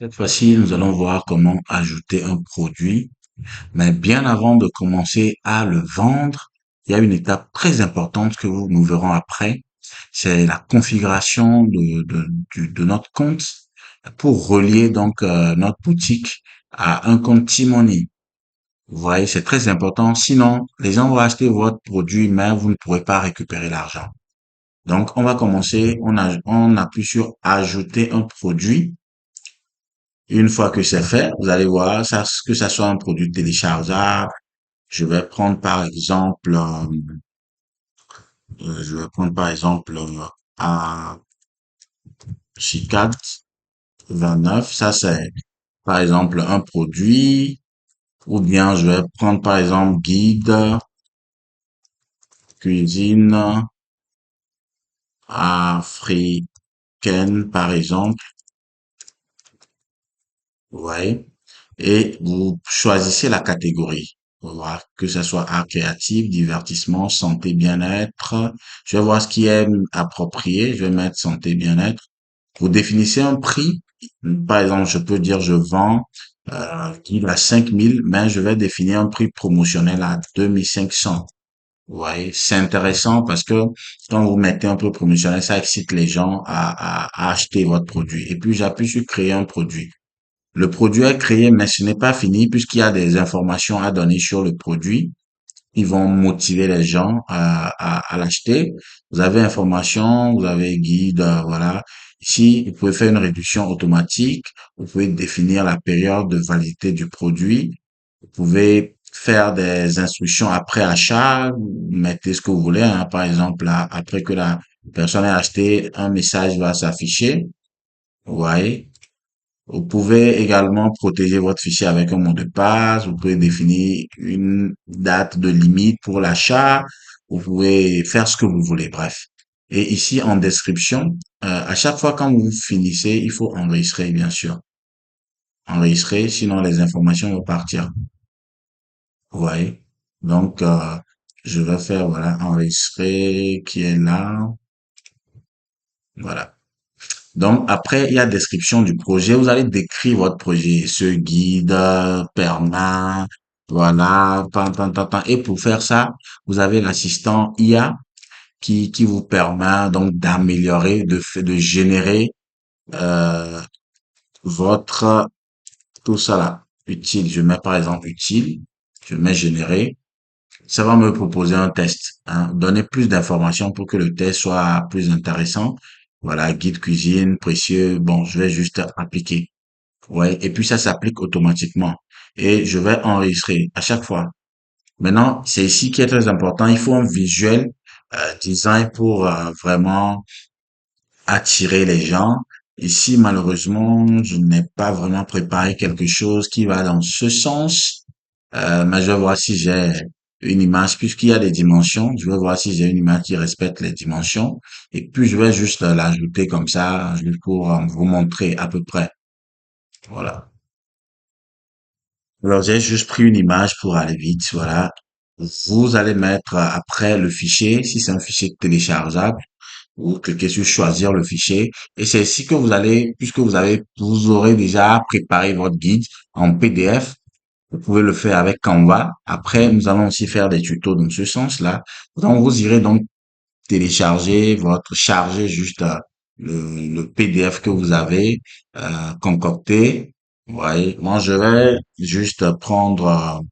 Cette fois-ci, nous allons voir comment ajouter un produit. Mais bien avant de commencer à le vendre, il y a une étape très importante que nous verrons après. C'est la configuration de notre compte pour relier donc notre boutique à un compte T-Money. Vous voyez, c'est très important. Sinon, les gens vont acheter votre produit, mais vous ne pourrez pas récupérer l'argent. Donc, on va commencer. On appuie sur ajouter un produit. Une fois que c'est fait, vous allez voir ça, que ça soit un produit téléchargeable. Je vais prendre par exemple, un Chicat 29. Ça c'est par exemple un produit. Ou bien je vais prendre par exemple guide cuisine africaine par exemple. Vous voyez. Et vous choisissez la catégorie. Voilà, que ce soit art créatif, divertissement, santé, bien-être. Je vais voir ce qui est approprié. Je vais mettre santé, bien-être. Vous définissez un prix. Par exemple, je peux dire je vends il à 5000, mais je vais définir un prix promotionnel à 2500. Vous voyez, c'est intéressant parce que quand vous mettez un prix promotionnel, ça excite les gens à acheter votre produit. Et puis, j'appuie sur créer un produit. Le produit est créé, mais ce n'est pas fini puisqu'il y a des informations à donner sur le produit. Ils vont motiver les gens à l'acheter. Vous avez information, vous avez guide, voilà. Ici, vous pouvez faire une réduction automatique. Vous pouvez définir la période de validité du produit. Vous pouvez faire des instructions après achat. Vous mettez ce que vous voulez, hein. Par exemple, après que la personne ait acheté, un message va s'afficher. Vous voyez. Vous pouvez également protéger votre fichier avec un mot de passe. Vous pouvez définir une date de limite pour l'achat. Vous pouvez faire ce que vous voulez. Bref. Et ici, en description, à chaque fois quand vous finissez, il faut enregistrer, bien sûr. Enregistrer, sinon les informations vont partir. Vous voyez? Donc, je vais faire, voilà, enregistrer qui est là. Voilà. Donc, après, il y a description du projet. Vous allez décrire votre projet. Ce guide permet, voilà, pan, pan, pan, pan. Et pour faire ça, vous avez l'assistant IA qui vous permet donc d'améliorer, de générer euh, votre, tout ça là, utile. Je mets par exemple utile, je mets générer. Ça va me proposer un test, hein. Donner plus d'informations pour que le test soit plus intéressant. Voilà, guide cuisine, précieux. Bon, je vais juste appliquer. Ouais. Et puis ça s'applique automatiquement. Et je vais enregistrer à chaque fois. Maintenant, c'est ici qui est très important. Il faut un visuel design pour vraiment attirer les gens. Ici, malheureusement, je n'ai pas vraiment préparé quelque chose qui va dans ce sens. Mais je vais voir si j'ai une image, puisqu'il y a des dimensions. Je vais voir si j'ai une image qui respecte les dimensions. Et puis, je vais juste l'ajouter comme ça, juste pour vous montrer à peu près. Voilà. Alors, j'ai juste pris une image pour aller vite. Voilà. Vous allez mettre après le fichier, si c'est un fichier téléchargeable, vous cliquez sur choisir le fichier. Et c'est ici que vous allez, puisque vous aurez déjà préparé votre guide en PDF. Vous pouvez le faire avec Canva. Après, nous allons aussi faire des tutos dans ce sens-là. Donc, vous irez donc charger juste le PDF que vous avez concocté. Vous voyez, moi, je vais juste prendre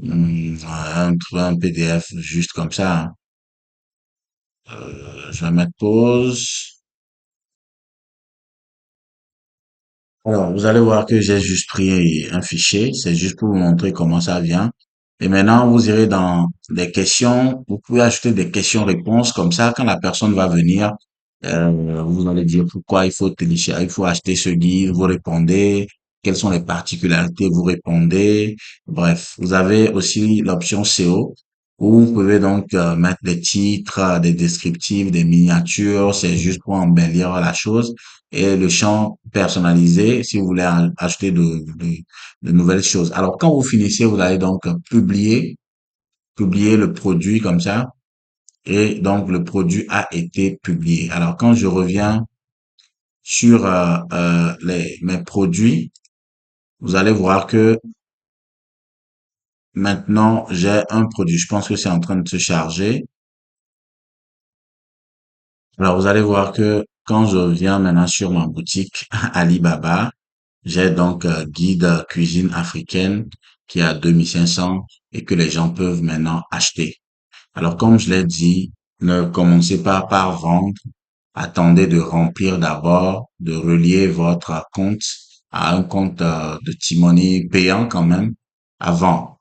un PDF juste comme ça, hein. Je vais mettre pause. Alors, vous allez voir que j'ai juste pris un fichier. C'est juste pour vous montrer comment ça vient. Et maintenant, vous irez dans les questions. Vous pouvez ajouter des questions-réponses comme ça. Quand la personne va venir, vous allez dire pourquoi il faut télécharger, il faut acheter ce guide. Vous répondez. Quelles sont les particularités? Vous répondez. Bref, vous avez aussi l'option SEO où vous pouvez donc mettre des titres, des descriptifs, des miniatures. C'est juste pour embellir la chose et le champ personnalisé si vous voulez ajouter de nouvelles choses. Alors, quand vous finissez, vous allez donc publier le produit comme ça et donc le produit a été publié. Alors, quand je reviens sur mes produits, vous allez voir que maintenant j'ai un produit. Je pense que c'est en train de se charger. Alors vous allez voir que quand je viens maintenant sur ma boutique Alibaba, j'ai donc guide cuisine africaine qui est à 2500 et que les gens peuvent maintenant acheter. Alors comme je l'ai dit, ne commencez pas par vendre. Attendez de remplir d'abord, de relier votre compte à un compte de Timoni payant quand même avant